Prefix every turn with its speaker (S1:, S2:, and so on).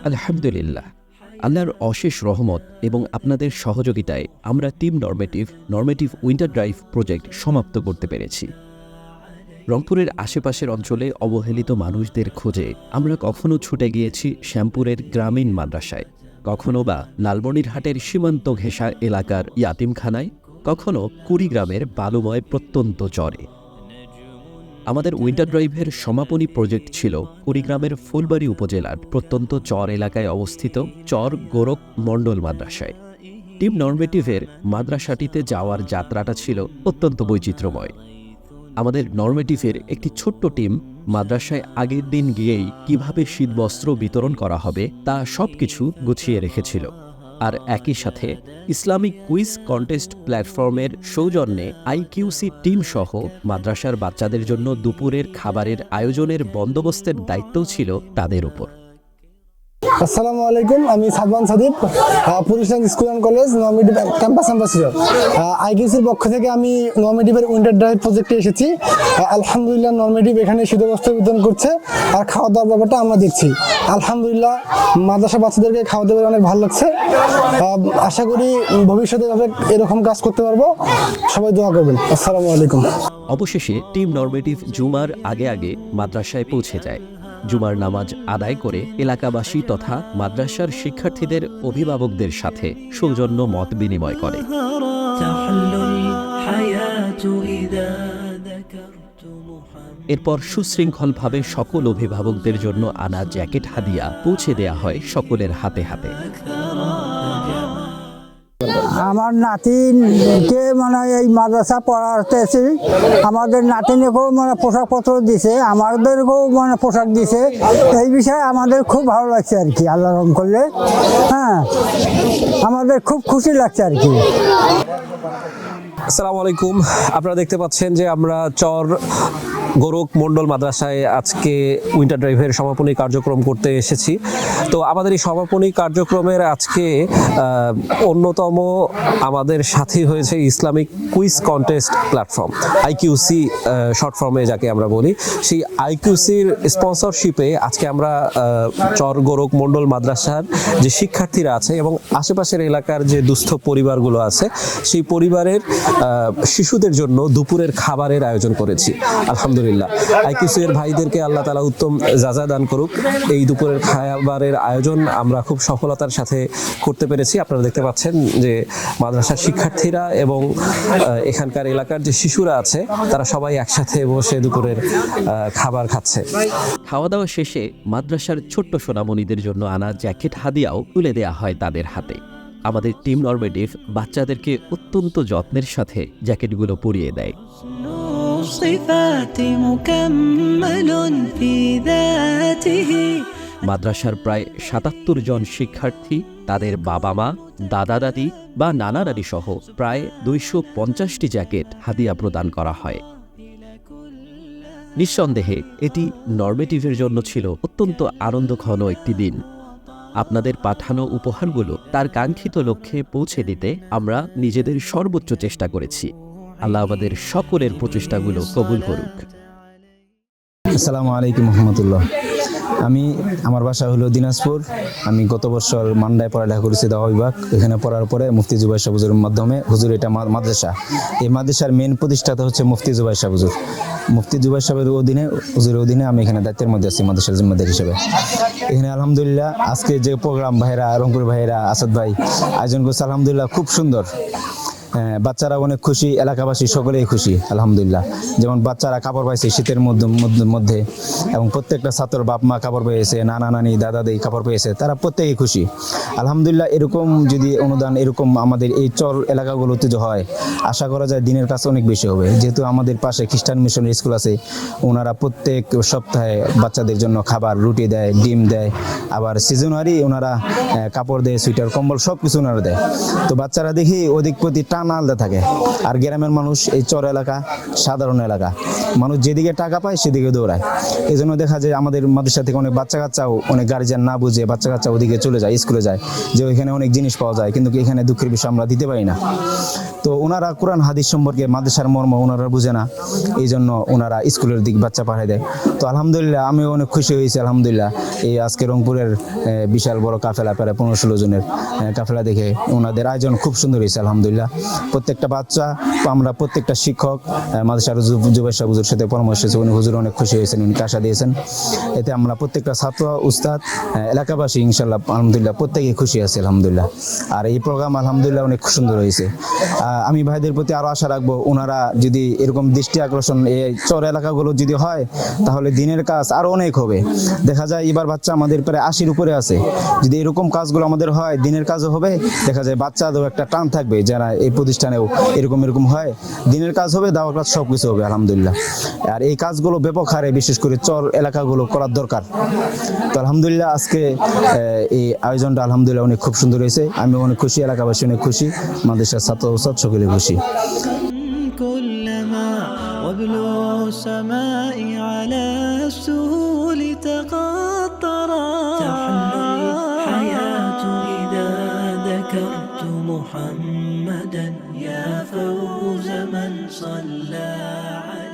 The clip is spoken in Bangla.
S1: আলহামদুলিল্লাহ, আল্লাহর অশেষ রহমত এবং আপনাদের সহযোগিতায় আমরা টিম নরমেটিভ উইন্টার ড্রাইভ প্রজেক্ট সমাপ্ত করতে পেরেছি। রংপুরের আশেপাশের অঞ্চলে অবহেলিত মানুষদের খোঁজে আমরা কখনো ছুটে গিয়েছি শ্যামপুরের গ্রামীণ মাদ্রাসায়, কখনো বা লালমনিরহাটের সীমান্ত ঘেঁষা এলাকার ইয়াতিমখানায়, কখনো কুড়িগ্রামের বালুময় প্রত্যন্ত চরে। আমাদের উইন্টার ড্রাইভের সমাপনী প্রজেক্ট ছিল কুড়িগ্রামের ফুলবাড়ী উপজেলার প্রত্যন্ত চর এলাকায় অবস্থিত চর গোরখ মণ্ডল মাদ্রাসায়। টিম নরমেটিভের মাদ্রাসাটিতে যাওয়ার যাত্রাটা ছিল অত্যন্ত বৈচিত্র্যময়। আমাদের নরমেটিভের একটি ছোট্ট টিম মাদ্রাসায় আগের দিন গিয়েই কিভাবে শীতবস্ত্র বিতরণ করা হবে তা সবকিছু গুছিয়ে রেখেছিল। আর একই সাথে ইসলামিক কুইজ কন্টেস্ট প্ল্যাটফর্মের সৌজন্যে আইকিউসি টিম সহ মাদ্রাসার বাচ্চাদের জন্য দুপুরের খাবারের আয়োজনের বন্দোবস্তের দায়িত্বও ছিল তাদের উপর।
S2: আসসালামু আলাইকুম, আমি Sadman Sadib, police line school and college normative campus ambassador. আইকিউসির পক্ষ থেকে আমি নরমেটিভের উইন্টার ড্রাইভ প্রজেক্টে এসেছি। আলহামদুলিল্লাহ, নরমেটিভ এখানে শীতবস্ত্র বিতরণ করছে আর খাওয়া দাওয়ার ব্যাপারটা আমরা দেখছি। আলহামদুলিল্লাহ, মাদ্রাসা বাচ্চাদেরকে খাওয়া দাওয়া অনেক ভালো লাগছে। আশা করি ভবিষ্যতে এরকম কাজ করতে পারবো। সবাই দোয়া করবেন। আসসালামু আলাইকুম।
S1: অবশেষে টিম নরমেটিভ জুমার আগে আগে মাদ্রাসায় পৌঁছে যায়। জুমার নামাজ আদায় করে এলাকাবাসী তথা মাদ্রাসার শিক্ষার্থীদের অভিভাবকদের সাথে সৌজন্য মত বিনিময় করে। এরপর সুশৃঙ্খলভাবে সকল অভিভাবকদের জন্য আনা জ্যাকেট হাদিয়া পৌঁছে দেয়া হয় সকলের হাতে হাতে।
S3: আমার নাতিনকে এই মাদ্রাসা পড়াতেছি। আমাদের নাতিনেকেও পোশাকপত্র দিছে, আমাদেরকেও পোশাক দিছে। এই বিষয়ে আমাদের খুব ভালো লাগছে আর কি, আল্লাহ রহম করলে। হ্যাঁ, আমাদের খুব খুশি লাগছে আর কি।
S4: আসসালামু আলাইকুম, আপনারা দেখতে পাচ্ছেন যে আমরা চর গোরখ মণ্ডল মাদ্রাসায় আজকে উইন্টার ড্রাইভের সমাপনী কার্যক্রম করতে এসেছি। তো আমাদের এই সমাপনী কার্যক্রমের আজকে অন্যতম আমাদের সাথী হয়েছে Islamic quiz contest platform, IQC short ফর্মে যাকে আমরা বলি। সেই আইকিউসির স্পন্সরশিপে আজকে আমরা চর গোরখ মণ্ডল মাদ্রাসার যে শিক্ষার্থীরা আছে এবং আশেপাশের এলাকার যে দুস্থ পরিবারগুলো আছে, সেই পরিবারের শিশুদের জন্য দুপুরের খাবারের আয়োজন করেছি। আলহামদুলিল্লাহ, আইকিউসি এর ভাইদেরকে আল্লাহ তাআলা উত্তম যাজা দান করুক। এই দুপুরের খাবারের আয়োজন আমরা খুব সফলতার সাথে করতে পেরেছি। আপনারা দেখতে পাচ্ছেন যে মাদ্রাসার শিক্ষার্থীরা এবং এখানকার এলাকার যে শিশুরা আছে তারা সবাই একসাথে বসে দুপুরের খাবার খাচ্ছে।
S1: খাওয়া দাওয়া শেষে মাদ্রাসার ছোট্ট সোনামণিদের জন্য আনা জ্যাকেট হাদিয়াও তুলে দেয়া হয় তাদের হাতে। আমাদের টিম নরমেটিভ বাচ্চাদেরকে অত্যন্ত যত্নের সাথে জ্যাকেটগুলো পরিয়ে দেয়। মাদ্রাসার প্রায় ৭৭ জন শিক্ষার্থী, তাদের বাবা মা, দাদা দাদি বা নানা নানি সহ প্রায় ২৫০টি জ্যাকেট হাদিয়া প্রদান করা হয়। নিঃসন্দেহে এটি নরমেটিভের জন্য ছিল অত্যন্ত আনন্দঘন একটি দিন। আপনাদের পাঠানো উপহারগুলো তার কাঙ্ক্ষিত লক্ষ্যে পৌঁছে দিতে আমরা নিজেদের সর্বোচ্চ চেষ্টা করেছি। আল্লাহ আমাদের সকলের প্রচেষ্টাগুলো কবুল করুক।
S5: আসসালামু আলাইকুম রহমতুল্লাহ। আমার বাসা হলো দিনাজপুর। আমি গত বছর মান্ডায় পড়ালেখা করেছি দাওয়া বিভাগ। এখানে পড়ার পরে মুফতি জুবাইর শাহ হুজুরের মাধ্যমে, হুজুর এটা মাদ্রাসা, এই মাদ্রাসার মেন প্রতিষ্ঠাতা হচ্ছে মুফতি জুবাইর শাহ হুজুর। মুফতি জুবাইর সাহেবের হুজুরের অধীনে আমি এখানে দায়িত্বের মধ্যে আছি মাদ্রাসার জিম্মাদার হিসেবে। এখানে আলহামদুলিল্লাহ আজকে যে প্রোগ্রাম ভাইরা, রংপুর ভাইরা, আসাদ ভাই আয়োজন করছে, আলহামদুলিল্লাহ খুব সুন্দর। বাচ্চারা অনেক খুশি, এলাকাবাসী সকলেই খুশি আলহামদুলিল্লাহ। যেমন বাচ্চারা কাপড় পাইছে শীতের মধ্যে এবং প্রত্যেকটা ছাত্র বাপ মা কাপড় পেয়েছে, নানা নানি দাদা দাদি কাপড় পেয়েছে, তারা প্রত্যেকেই খুশি আলহামদুলিল্লাহ। এরকম যদি অনুদান এরকম আমাদের এই চর এলাকাগুলোতে যে হয়, আশা করা যায় দিনের কাছে অনেক বেশি হবে। যেহেতু আমাদের পাশে খ্রিস্টান মিশনারি স্কুল আছে, ওনারা প্রত্যেক সপ্তাহে বাচ্চাদের জন্য খাবার, রুটি দেয়, ডিম দেয়, আবার সিজনারি ওনারা কাপড় দেয়, সুইটার কম্বল সব কিছু ওনারা দেয়। তো বাচ্চারা দেখি ওদিক প্রতি টান টান আলাদা থাকে। আর গ্রামের মানুষ এই চর এলাকা সাধারণ এলাকা, মানুষ যেদিকে টাকা পায় সেদিকে দৌড়ায়। এই জন্য দেখা যায় আমাদের মাদ্রাসা থেকে অনেক বাচ্চা কাচ্চাও, অনেক গার্জিয়ান না বুঝে বাচ্চা কাচ্চা ওদিকে চলে যায়, স্কুলে যায়, যে ওইখানে অনেক জিনিস পাওয়া যায়, কিন্তু এখানে দুঃখের বিষয় আমরা দিতে পারি না। তো ওনারা কোরআন হাদিস সম্পর্কে মাদ্রাসার মর্ম ওনারা বুঝে না, এই জন্য ওনারা স্কুলের দিক বাচ্চা পাঠিয়ে দেয়। তো আলহামদুলিল্লাহ আমিও অনেক খুশি হয়েছি আলহামদুলিল্লাহ, এই আজকে রংপুরের বিশাল বড় কাফেলা, প্রায় 15-16 জনের কাফেলা দেখে ওনাদের আয়োজন খুব সুন্দর হয়েছে আলহামদুলিল্লাহ। প্রত্যেকটা বাচ্চা, আমরা প্রত্যেকটা শিক্ষক মাদ্রাসার জুবাইর সাহেব হুজুর সাথে পরামর্শ হয়েছে, উনি হুজুর অনেক খুশি হয়েছেন, উনি আশা দিয়েছেন। এতে আমরা প্রত্যেকটা ছাত্র, উস্তাদ, এলাকাবাসী ইনশাল্লাহ আলহামদুলিল্লাহ প্রত্যেকেই খুশি আছে আলহামদুলিল্লাহ। আর এই প্রোগ্রাম আলহামদুলিল্লাহ অনেক সুন্দর হয়েছে। আমি ভাইদের প্রতি আরো আশা রাখবো, ওনারা যদি এরকম দৃষ্টি আকর্ষণ এই চর এলাকাগুলো যদি হয়, তাহলে দিনের কাজ আরো অনেক হবে। দেখা যায় এবার বাচ্চা আমাদের প্রায় 80-র উপরে আছে, যদি এরকম কাজগুলো আমাদের হয়, দিনের কাজও হবে, দেখা যায় বাচ্চাদেরও একটা টান থাকবে, যারা এই প্রতিষ্ঠানেও এরকম হয়, দিনের কাজ হবে, দাওয়ার কাজ সব কিছু হবে আলহামদুলিল্লাহ। আর এই কাজগুলো ব্যাপক হারে বিশেষ করে চর এলাকাগুলো করার দরকার। তো আলহামদুলিল্লাহ আজকে এই আয়োজনটা আলহামদুলিল্লাহ অনেক খুব সুন্দর হয়েছে, আমি অনেক খুশি, এলাকাবাসী অনেক খুশি, মাদ্রাসার ছাত্র উস্তাদ সকলে খুশি।
S6: كلما وابلغ السماء على السهول تقطرا تحلو الحياة إذا ذكرت محمدا يا فوز من صلى عليه